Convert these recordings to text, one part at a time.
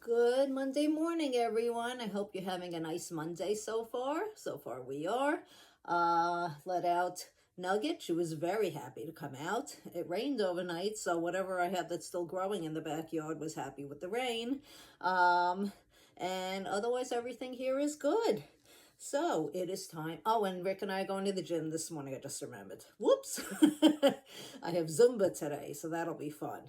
Good Monday morning, everyone. I hope you're having a nice Monday so far. So far, we are. Let out Nugget. She was very happy to come out. It rained overnight, so whatever I had that's still growing in the backyard was happy with the rain. And otherwise, everything here is good. So it is time. Oh, and Rick and I are going to the gym this morning. I just remembered. Whoops. I have Zumba today, so that'll be fun.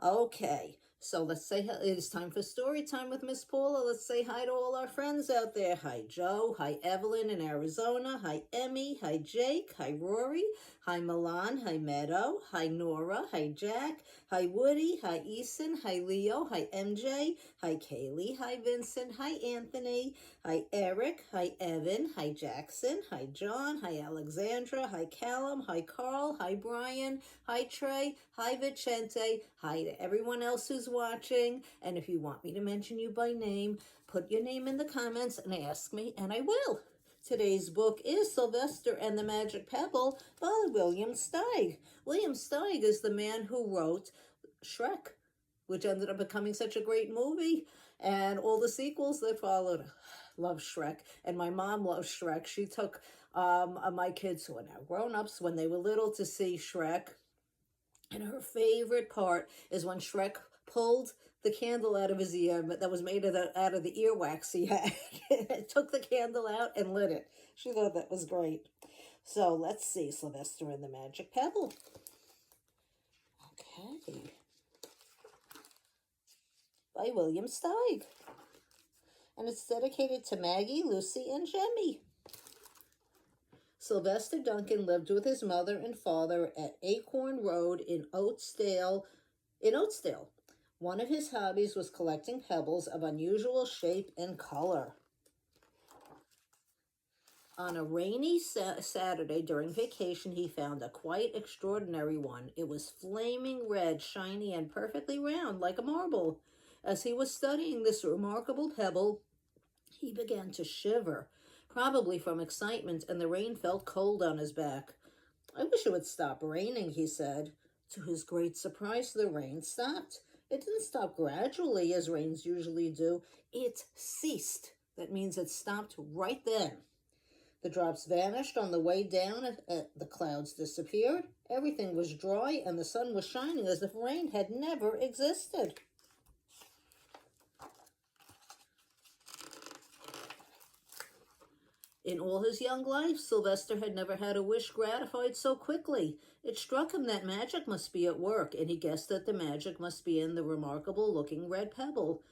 Okay, so let's say it is time for story time with Miss Paula. Let's say hi to all our friends out there. Hi, Joe. Hi, Evelyn in Arizona. Hi, Emmy. Hi, Jake. Hi, Rory. Hi, Milan. Hi, Meadow. Hi, Nora. Hi, Jack. Hi, Woody. Hi, Eason. Hi, Leo. Hi, MJ. Hi, Kaylee. Hi, Vincent. Hi, Anthony. Hi, Eric. Hi, Evan. Hi, Jackson. Hi, John. Hi, Alexandra. Hi, Callum. Hi, Carl. Hi, Brian. Hi, Trey. Hi, Vicente. Hi to everyone else who's watching. And if you want me to mention you by name, put your name in the comments and ask me, and I will. Today's book is Sylvester and the Magic Pebble by William Steig. William Steig is the man who wrote Shrek, which ended up becoming such a great movie, and all the sequels that followed. Love Shrek, and my mom loves Shrek. She took my kids, who are now grown-ups, when they were little to see Shrek, and her favorite part is when Shrek pulled the candle out of his ear, but that was made out of the earwax he had. Took the candle out and lit it. She thought that was great. So let's see, Sylvester and the Magic Pebble. Okay. By William Steig. And it's dedicated to Maggie, Lucy, and Jemmy. Sylvester Duncan lived with his mother and father at Acorn Road in Oatsdale. One of his hobbies was collecting pebbles of unusual shape and color. On a rainy Saturday during vacation, he found a quite extraordinary one. It was flaming red, shiny, and perfectly round, like a marble. As he was studying this remarkable pebble, he began to shiver, probably from excitement, and the rain felt cold on his back. "I wish it would stop raining," he said. To his great surprise, the rain stopped. It didn't stop gradually, as rains usually do. It ceased. That means it stopped right then. The drops vanished on the way down, the clouds disappeared, everything was dry, and the sun was shining as if rain had never existed. In all his young life, Sylvester had never had a wish gratified so quickly. It struck him that magic must be at work, and he guessed that the magic must be in the remarkable-looking red pebble.